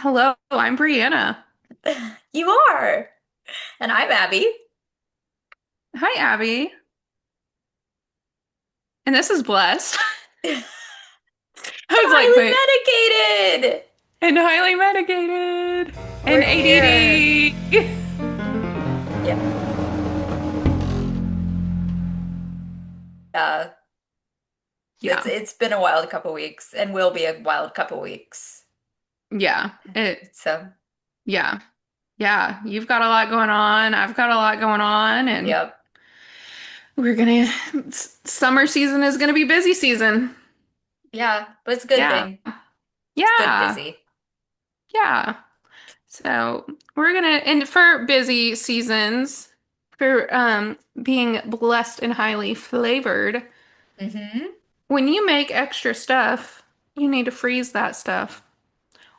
Hello, I'm Brianna. You are. And I'm Abby. Hi, Abby. And this is Blessed. I was like, wait, Highly medicated. and highly medicated and We're here. ADD. Yeah. Uh, it's Yeah, it's been a wild couple weeks and will be a wild couple weeks. yeah, So, yeah, yeah. You've got a lot going on. I've got a lot going on, and yep. we're gonna, summer season is gonna be busy season. Yeah, but it's a good Yeah, thing. It's good yeah, busy. yeah. So we're gonna, and for busy seasons, for being blessed and highly flavored. Mm-hmm. When you make extra stuff, you need to freeze that stuff.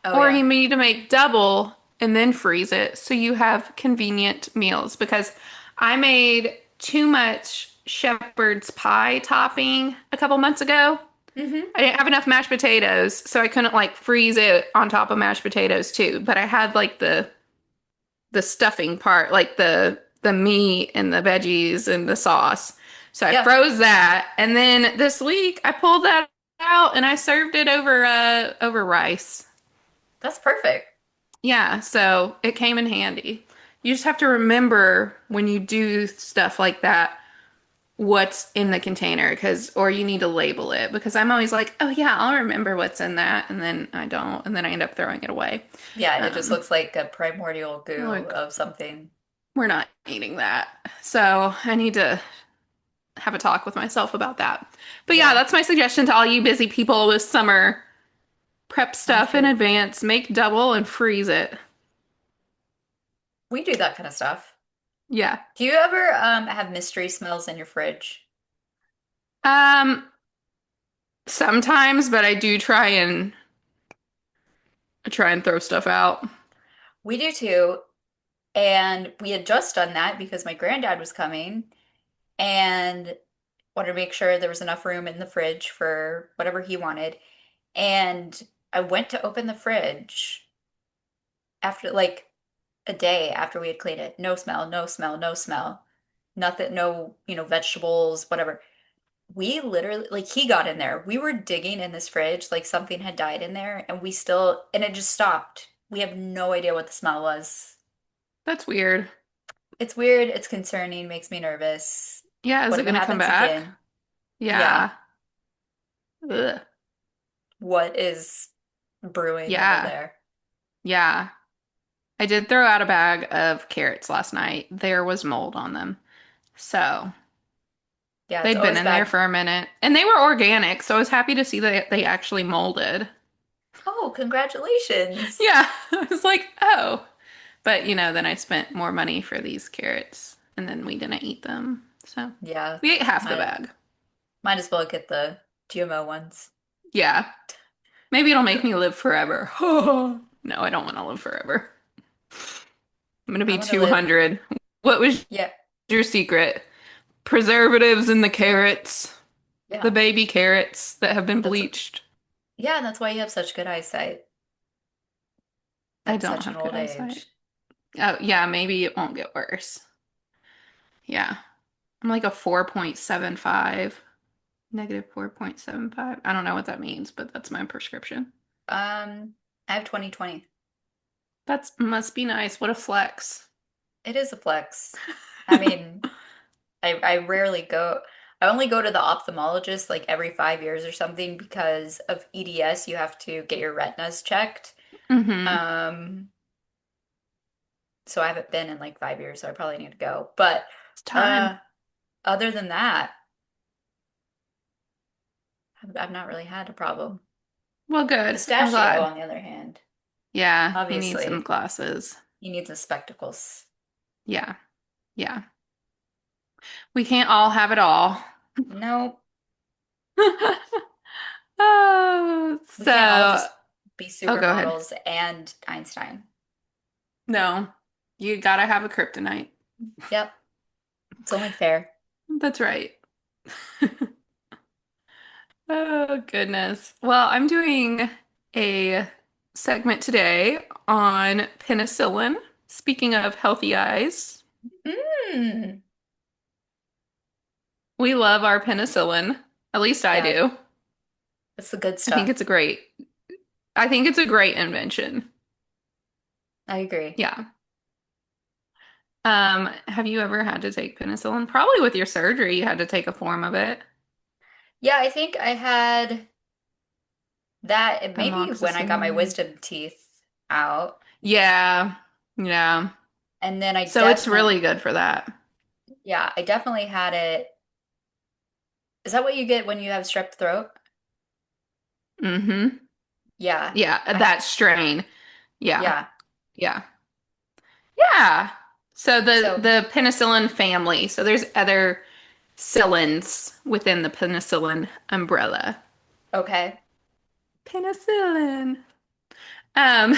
Oh Or you yeah. need to make double and then freeze it so you have convenient meals. Because I made too much shepherd's pie topping a couple months ago. Mm-hmm. I didn't have enough mashed potatoes, so I couldn't like freeze it on top of mashed potatoes too. But I had like the stuffing part, like the meat and the veggies and the sauce. So I Yeah, froze that, and then this week I pulled that out and I served it over rice. that's perfect. Yeah, so it came in handy. You just have to remember when you do stuff like that what's in the container because or you need to label it because I'm always like, "Oh yeah, I'll remember what's in that," and then I don't, and then I end up throwing it away. Yeah, it just Um, looks like a primordial goo like of something. we're not eating that. So I need to have a talk with myself about that. But yeah, Yeah, that's my suggestion to all you busy people with summer. Prep sounds stuff in good. advance, make double and freeze it. We do that kind of stuff. Yeah. Do you ever have mystery smells in your fridge? Um, Sometimes, but I try and throw stuff out. We do too. And we had just done that because my granddad was coming and wanted to make sure there was enough room in the fridge for whatever he wanted. And I went to open the fridge after like a day after we had cleaned it. No smell, no smell, no smell. Nothing, no, vegetables, whatever. We literally, like, he got in there. We were digging in this fridge like something had died in there, and and it just stopped. We have no idea what the smell was. That's weird. It's weird, it's concerning, makes me nervous. Yeah, is What it if it gonna come happens back? again? Yeah. Yeah. Ugh. What is brewing under Yeah. there? Yeah. I did throw out a bag of carrots last night. There was mold on them. So Yeah, it's they'd been always in there bad. for a minute. And they were organic, so I was happy to see that they actually molded. Oh, congratulations. Yeah. I was like, oh. But then I spent more money for these carrots and then we didn't eat them. So Yeah, we ate half the might bag. might as well get the GMO ones. Yeah. Maybe it'll make me live forever. No, I don't want to live forever. I'm gonna I be want to live. 200. What was Yeah, your secret? Preservatives in the carrots, the yeah. baby carrots that have been That's bleached. yeah, that's why you have such good eyesight I at don't such an have good old eyesight. age. Oh, yeah, maybe it won't get worse. Yeah. I'm like a 4.75, -4.75. I don't know what that means, but that's my prescription. I have 20/20. That must be nice. What a flex. It is a flex. I mean, I rarely go. I only go to the ophthalmologist like every 5 years or something because of EDS. You have to get your retinas checked. Mm-hmm. Um, so I haven't been in like 5 years, so I probably need to go. But It's time. uh, other than that, I've not really had a problem. Well, good. I'm Pistachio, glad. on the other hand, Yeah, he needs some obviously, glasses. he needs his spectacles. Yeah, yeah. We can't all have it all. Nope, Oh, we can't all so, just be oh, go ahead. supermodels and Einstein. No, you gotta have a kryptonite. Yep, it's only fair. That's right. Oh, goodness. Well, I'm doing a segment today on penicillin. Speaking of healthy eyes, Mm. we love our penicillin. At least I Yeah, do. that's the good I think stuff. it's a great I think it's a great invention. I agree. Yeah. Have you ever had to take penicillin? Probably with your surgery, you had to take a form of it. Yeah, I think I had that and maybe when I got my Amoxicillin. wisdom teeth out. Yeah. Yeah. And then I So it's definitely, really good for that. yeah, I definitely had it. Is that what you get when you have strep throat? Mm-hmm. Yeah. Yeah, I, that strain. Yeah. yeah. Yeah. Yeah. So the So, the penicillin family. So there's other cillins within the penicillin umbrella. okay. Penicillin. Um,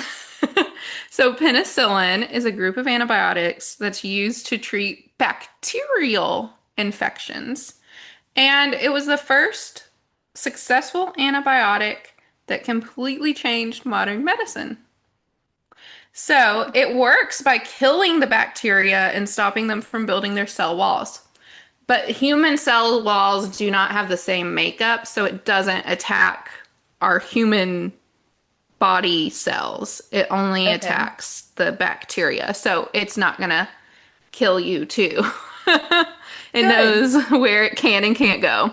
so penicillin is a group of antibiotics that's used to treat bacterial infections. And it was the first successful antibiotic that completely changed modern medicine. So it works by killing the bacteria and stopping them from building their cell walls. But human cell walls do not have the same makeup, so it doesn't attack our human body cells. It only Okay. attacks the bacteria. So it's not gonna kill you too. It Good. knows where it can and can't go.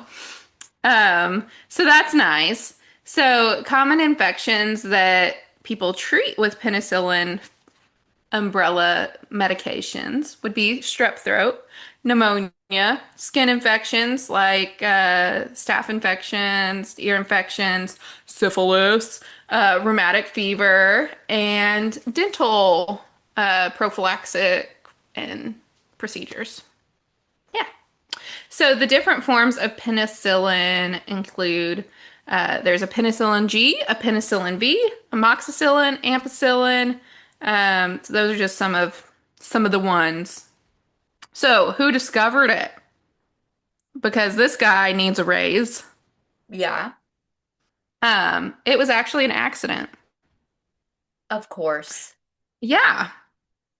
So that's nice. So common infections that people treat with penicillin umbrella medications would be strep throat, pneumonia, skin infections like staph infections, ear infections, syphilis, rheumatic fever, and dental prophylactic and procedures. Yeah. So the different forms of penicillin include there's a penicillin G, a penicillin V, amoxicillin, ampicillin. So those are just some of the ones. So who discovered it? Because this guy needs a raise. Yeah, It was actually an accident. of course. Yeah.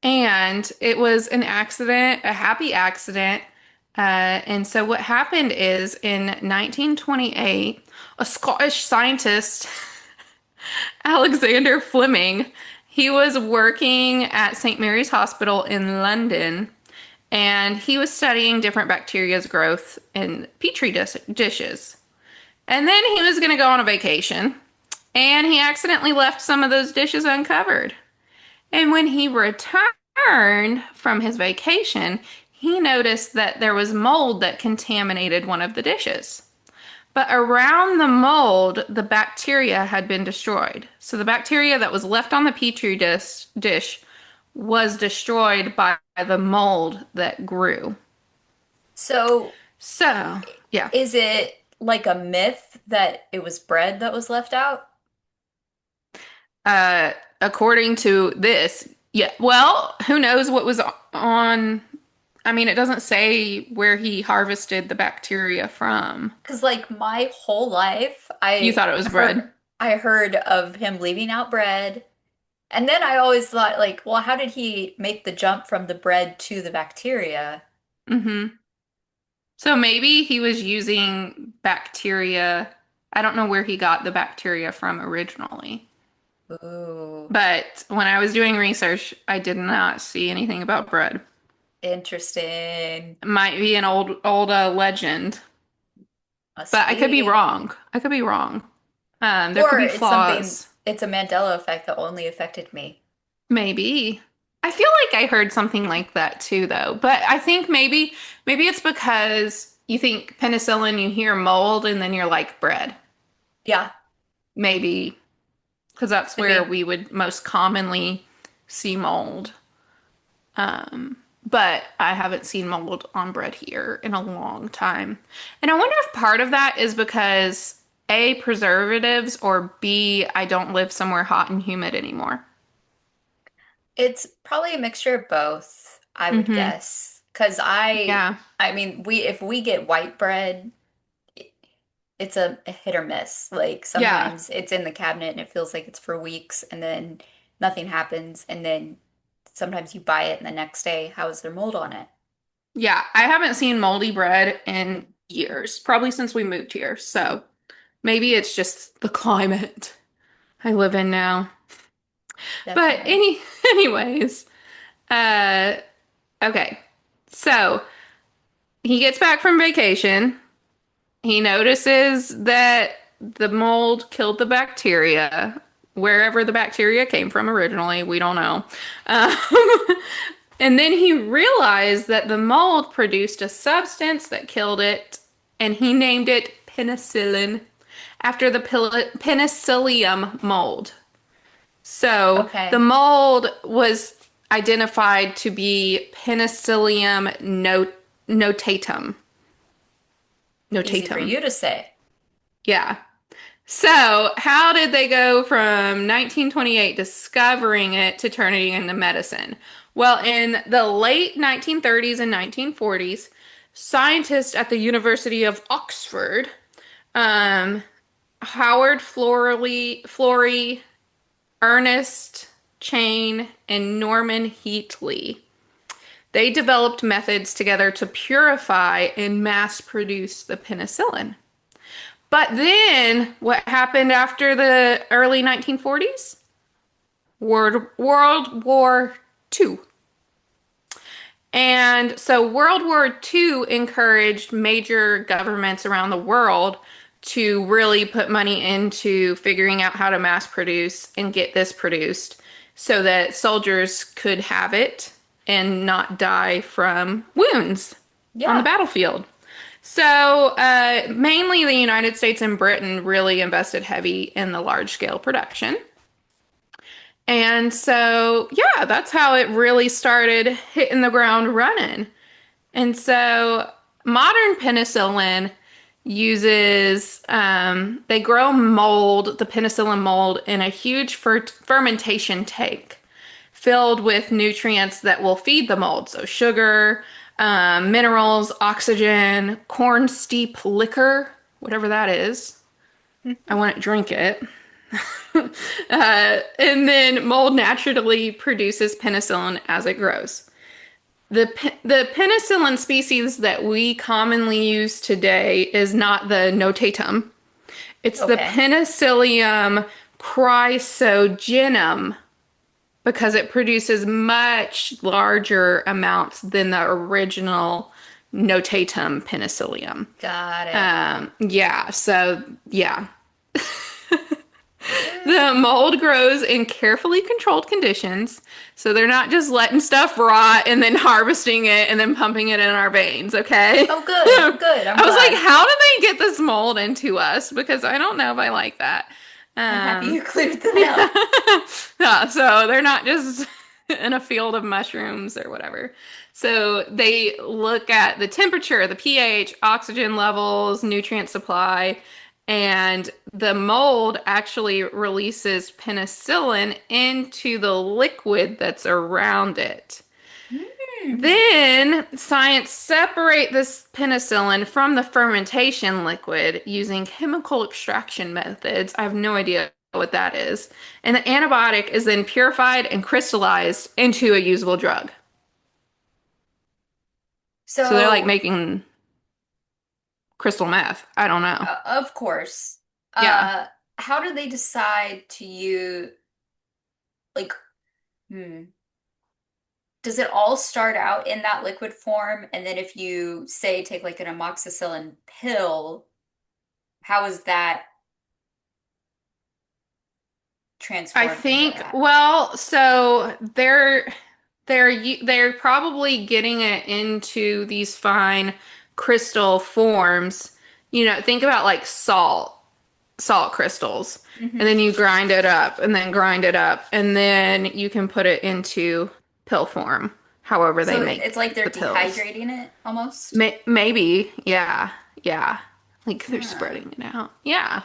And it was an accident, a happy accident. And so what happened is in 1928, a Scottish scientist, Alexander Fleming, he was working at St. Mary's Hospital in London, and he was studying different bacteria's growth in dishes. And then he was going to go on a vacation, and he accidentally left some of those dishes uncovered. And when he returned from his vacation, he noticed that there was mold that contaminated one of the dishes. But around the mold, the bacteria had been destroyed. So the bacteria that was left on the dish was destroyed by the mold that grew. So, So, yeah. is it like a myth that it was bread that was left out? Uh, According to this, yeah. Well, who knows what was on. I mean, it doesn't say where he harvested the bacteria from. Because like my whole life, You thought it was bread? I heard of him leaving out bread, and then I always thought like, well, how did he make the jump from the bread to the bacteria? Mm-hmm. So maybe he was using bacteria. I don't know where he got the bacteria from originally. Ooh, But when I was doing research, I did not see anything about bread. interesting. It might be an old legend, Must but I could be be. wrong. I could be wrong. There could Or be it's something, flaws. it's a Mandela effect that only affected me. Maybe. I feel like I heard something like that too, though. But I think maybe it's because you think penicillin, you hear mold, and then you're like bread. Yeah, Maybe because that's could where be. we would most commonly see mold. But I haven't seen mold on bread here in a long time. And I wonder if part of that is because A, preservatives, or B, I don't live somewhere hot and humid anymore. It's probably a mixture of both, I would Mm-hmm. guess. Because Yeah. I mean, if we get white bread, it's a hit or miss. Like Yeah. sometimes it's in the cabinet and it feels like it's for weeks and then nothing happens and then sometimes you buy it and the next day, how is there mold on it? Yeah. I haven't seen moldy bread in years, probably since we moved here. So maybe it's just the climate I live in now. But Definitely. anyways, uh, okay. So he gets back from vacation. He notices that the mold killed the bacteria, wherever the bacteria came from originally. We don't know. Um, and then he realized that the mold produced a substance that killed it, and he named it penicillin after the penicillium mold. So the Okay. mold was identified to be Penicillium notatum. Easy for Notatum. you to say. Yeah. So, how did they go from 1928 discovering it to turning it into medicine? Well, in the late 1930s and 1940s, scientists at the University of Oxford, um, Howard Florey, Ernest Chain, and Norman Heatley, they developed methods together to purify and mass produce the penicillin. But then what happened after the early 1940s? World War II. And so World War II encouraged major governments around the world to really put money into figuring out how to mass produce and get this produced so that soldiers could have it and not die from wounds on the Yeah. battlefield. So, mainly the United States and Britain really invested heavy in the large scale production. And so, yeah, that's how it really started hitting the ground running. And so, modern penicillin uses, they grow mold, the penicillin mold, in a huge fermentation tank filled with nutrients that will feed the mold. So, sugar, minerals, oxygen, corn steep liquor, whatever that is. I want to drink it. And then mold naturally produces penicillin as it grows. The penicillin species that we commonly use today is not the notatum. It's the Okay. Penicillium chrysogenum because it produces much larger amounts than the original notatum penicillium. Got it. Yeah, so yeah. The mold grows in carefully controlled conditions, so they're not just letting stuff rot and then harvesting it and then pumping it in our veins, okay? Oh, good. Good. I'm I was like, glad. how do they get this mold into us? Because I don't know if I like that. I'm happy Um, you cleared that up. yeah, so they're not just in a field of mushrooms or whatever. So they look at the temperature, the pH, oxygen levels, nutrient supply, and the mold actually releases penicillin into the liquid that's around it. Hmm. Then science separate this penicillin from the fermentation liquid using chemical extraction methods. I have no idea what that is. And the antibiotic is then purified and crystallized into a usable drug. So they're like So, making crystal meth. I don't know. of course, Yeah. uh, how do they decide to use, like, hmm, does it all start out in that liquid form? And then if you say take like an amoxicillin pill, how is that I transformed into think, that? well, so they're probably getting it into these fine crystal forms. You know, think about like salt crystals, and Hmm. then you grind it up and then grind it up, and then you can put it into pill form, however they So make it's like they're the pills. dehydrating it almost. Maybe, yeah, yeah. Like they're Huh. spreading it out. Yeah.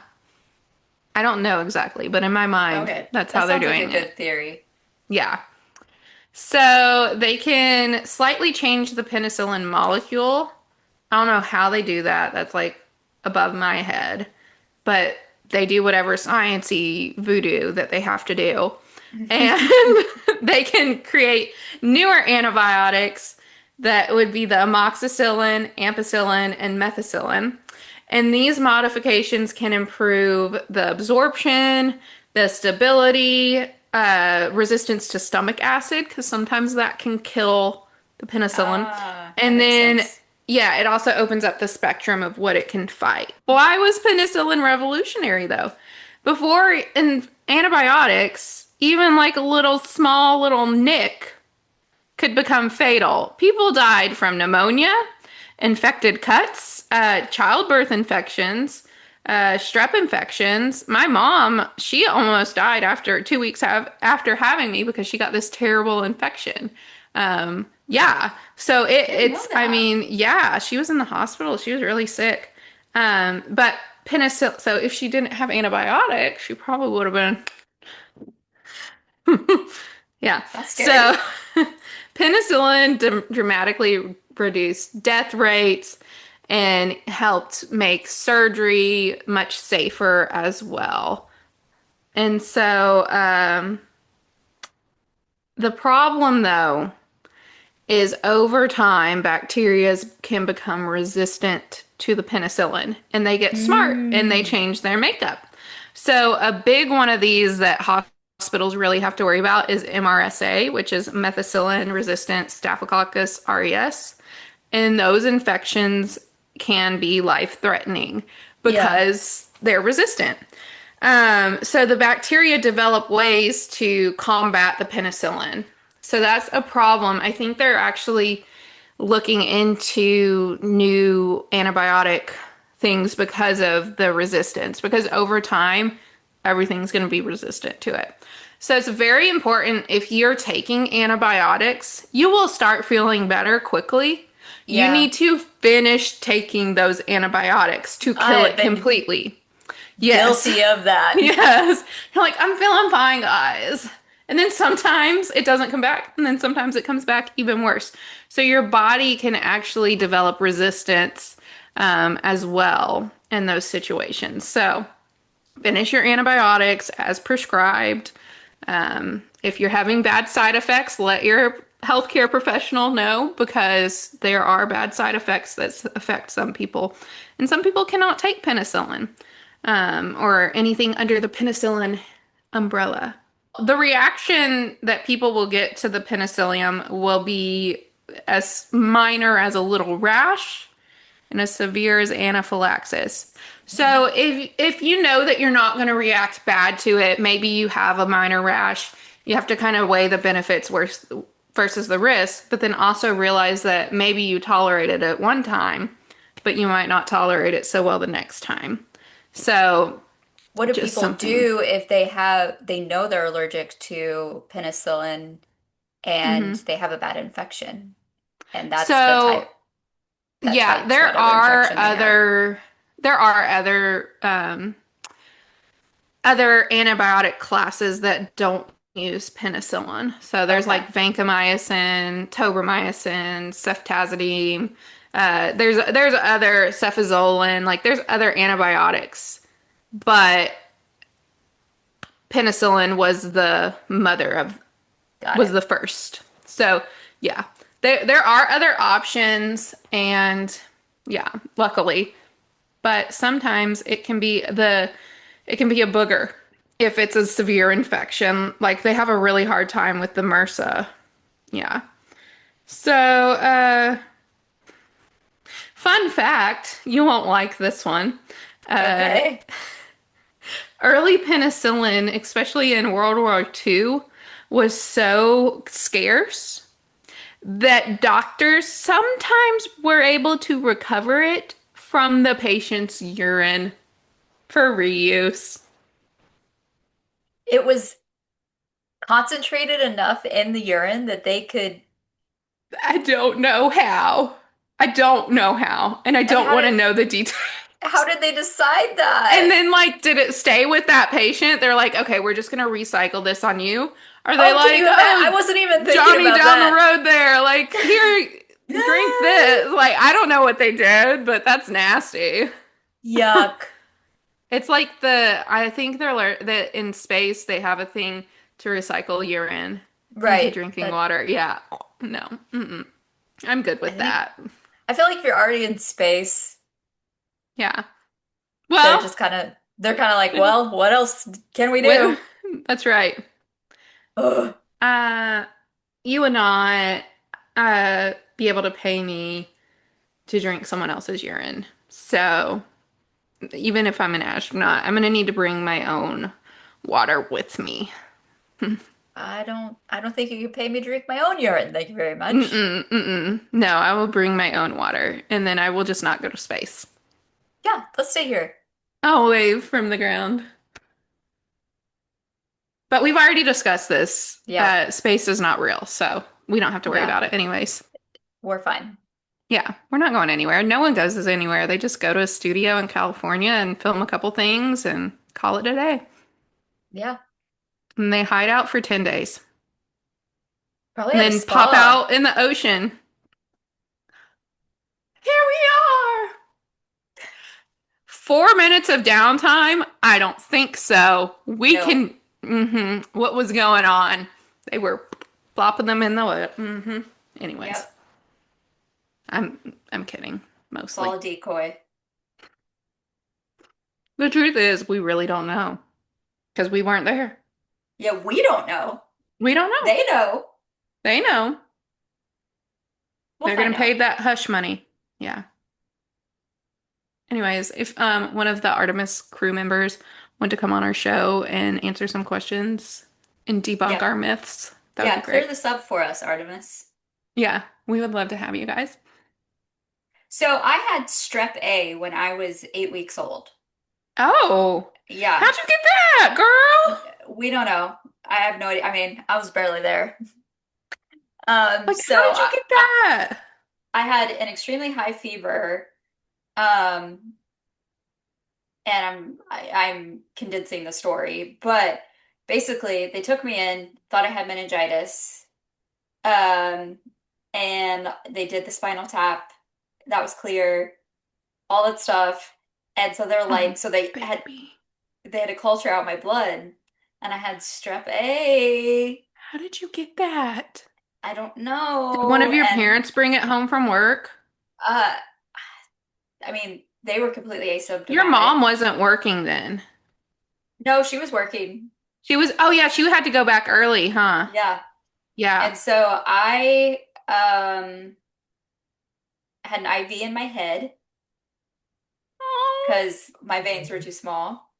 I don't know exactly, but in my mind, Okay, that's that how they're sounds like a doing it. good theory. Yeah. So they can slightly change the penicillin molecule. I don't know how they do that. That's like above my head, but they do whatever sciencey voodoo that they have to do. And they can create newer antibiotics that would be the amoxicillin, ampicillin, and methicillin. And these modifications can improve the absorption, the stability, resistance to stomach acid, because sometimes that can kill the penicillin. That And makes then, sense. yeah, it also opens up the spectrum of what it can fight. Why was penicillin revolutionary, though? Before in antibiotics, even like a little small little nick could become fatal. People died from pneumonia, infected cuts, childbirth infections, strep infections. My mom, she almost died after 2 weeks after having me because she got this terrible infection. Yeah, so I didn't know I that. mean, yeah, she was in the hospital. She was really sick. But penicillin, so if she didn't have antibiotics, she probably would have been yeah. That's So scary. penicillin dramatically reduced death rates and helped make surgery much safer as well. And so the problem, though, is over time, bacteria can become resistant to the penicillin and they get smart and they Mm. change their makeup. So, a big one of these that hospitals really have to worry about is MRSA, which is methicillin resistant Staphylococcus aureus. And those infections can be life threatening Yeah. because they're resistant. So the bacteria develop ways to combat the penicillin. So that's a problem. I think they're actually looking into new antibiotic things because of the resistance, because over time, everything's going to be resistant to it. So it's very important if you're taking antibiotics, you will start feeling better quickly. You Yeah. need to finish taking those antibiotics to I kill have it been completely. Yes. guilty of that. Yes. You're like, I'm feeling fine, guys. And then sometimes it doesn't come back, and then sometimes it comes back even worse. So your body can actually develop resistance as well in those situations. So finish your antibiotics as prescribed. If you're having bad side effects, let your healthcare professional know because there are bad side effects that affect some people. And some people cannot take penicillin or anything under the penicillin umbrella. The reaction that people will get to the penicillium will be as minor as a little rash and as severe as anaphylaxis. So if you know that you're not going to react bad to it, maybe you have a minor rash, you have to kind of weigh the benefits versus the risk, but then also realize that maybe you tolerated it one time, but you might not tolerate it so well the next time. So What do just people something. do if they know they're allergic to penicillin and Hmm. they have a bad infection? And So that yeah, types whatever infection they have. there are other antibiotic classes that don't use penicillin. So there's Okay. like vancomycin, tobramycin, ceftazidime. There's other cefazolin. Like there's other antibiotics, but penicillin Got was it. the first. So yeah, there are other options, and yeah, luckily, but sometimes it can be a booger if it's a severe infection. Like they have a really hard time with the MRSA. Yeah. So, fun fact, you won't like this one. Uh, Okay. Early penicillin, especially in World War II, was so scarce that doctors sometimes were able to recover it from the patient's urine for reuse. It was concentrated enough in the urine that they could. I don't know how. I don't know how. And I And don't want to know the details. how did they decide And that? then, like, did it stay with that patient? They're like, okay, we're just going to recycle this on you. Are they Oh, can like, you imagine? I oh, wasn't even thinking Johnny about down the that. road there, like, here, drink Yes. this? Like, I don't know what they did, but that's nasty. Yuck. It's like I think that in space they have a thing to recycle urine into Right. drinking That water. Yeah. No. Mm-mm. I'm good I with think that. I feel like if you're already in space, Yeah. they're Well, just they're kind of like, well, what else can we what, do? that's right. Ugh, Uh, you would not be able to pay me to drink someone else's urine. So even if I'm an astronaut, I'm gonna need to bring my own water with me. I don't think you can pay me to drink my own urine. Thank you very much. Mm-mm, mm-mm. No, I will bring my own water, and then I will just not go to space. Yeah, let's stay here. I'll wave from the ground. But we've already discussed this. Yeah. Space is not real, so we don't have to worry Yeah, about it anyways. we're fine. Yeah, we're not going anywhere. No one goes this anywhere. They just go to a studio in California and film a couple things and call it a day. Yeah. And they hide out for 10 days Probably and at a then pop spa. out in the ocean. Here we are. 4 minutes of downtime? I don't think so. We No. can. What was going on? They were flopping them in the what? Anyways, Yep. I'm kidding It's all mostly. a decoy. The truth is, we really don't know because we weren't there. Yeah, we don't know. We don't know. They know. They know. We'll They're find gonna pay out. that hush money. Yeah. Anyways, if one of the Artemis crew members want to come on our show and answer some questions and debunk Yep. our myths, that would Yeah, be clear great. this up for us, Artemis. Yeah, we would love to have you guys. So I had strep A when I was 8 weeks old. Oh, Yeah, how'd you get that, girl? we don't know. I have no idea. I mean, I was barely there. Like, So how did you get that? I had an extremely high fever. Um, and I'm condensing the story, but basically they took me in, thought I had meningitis, um, and they did the spinal tap. That was clear, all that stuff. And so they're Oh, like, so they had baby. they had to culture out my blood, and I had strep A. How did you get that? I don't Did one know. of your And parents bring it home from work? uh, I mean, they were completely Your asymptomatic. mom wasn't working then. No, she was working. She was, oh yeah, she had to go back early, huh? Yeah. Yeah. And so I had an IV in my head Oh, because my veins were too small.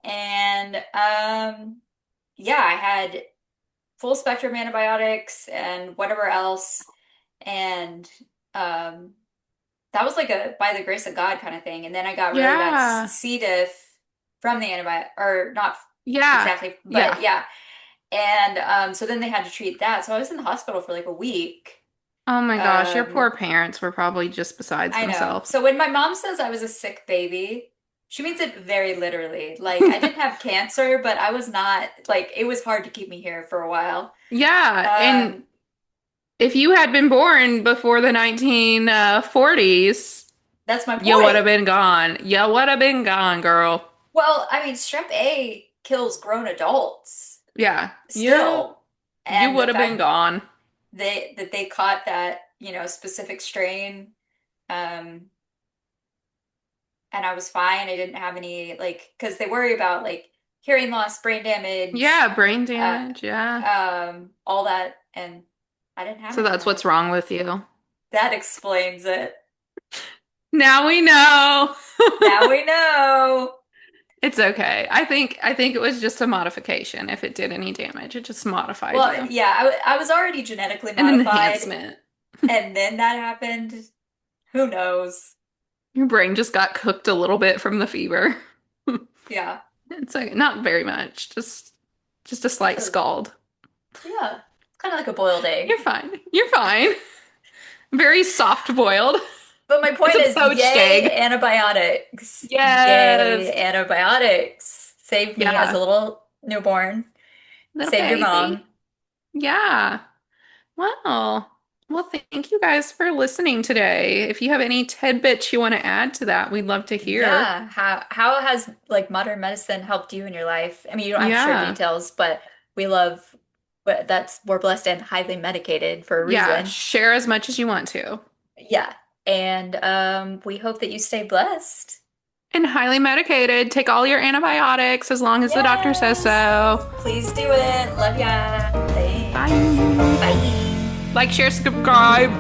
And yeah, I had full spectrum antibiotics and whatever else. And um that was like a by the grace of God kind of thing. And then I got really bad yeah. C. diff from the antibiotic, or not Yeah. exactly, but Yeah. yeah. And so then they had to treat that. So I was in the hospital for like a week. Oh my gosh, your Um poor parents were probably just besides I know. themselves. So when my mom says I was a sick baby, she means it very literally. Like I didn't have cancer, but I was not like it was hard to keep me here for a while. Yeah, and Um, if you had been born before the 1940s, that's my you would point. have been gone. You would have been gone, girl. Well, I mean, strep A kills grown adults Yeah, still. you And the would have been fact gone. they caught that, specific strain, um, and I was fine. I didn't have any like because they worry about like hearing loss, brain damage, Yeah, brain uh, damage. Yeah. all that, and I didn't have So any of that's what's that. wrong with you. That explains it. Now we know. Now we know. It's okay. I think it was just a modification. If it did any damage, it just modified Well, you. yeah, I was already genetically An modified, enhancement. and then that happened. Who knows? Your brain just got cooked a little bit from the fever. Yeah, It's like not very much, just a just slight scald. yeah, kind of like a boiled egg. You're fine. You're fine. Very soft boiled. But my It's point a is, poached yay, egg. antibiotics. Yay, Yes. antibiotics. Saved me as a Yeah. little newborn. Little Saved your baby. mom. Yeah. Wow. Well, thank you guys for listening today. If you have any tidbits you want to add to that, we'd love to hear. Yeah, how has like modern medicine helped you in your life? I mean, you don't have to share Yeah. details, but we love but that's we're blessed and highly medicated for a Yeah. reason. Share as much as you want to. Yeah. And we hope that you stay blessed. And highly medicated. Take all your antibiotics as long as the doctor says Yes. so. Please do it. Love ya. Thanks. Bye. Bye. Like, share, subscribe.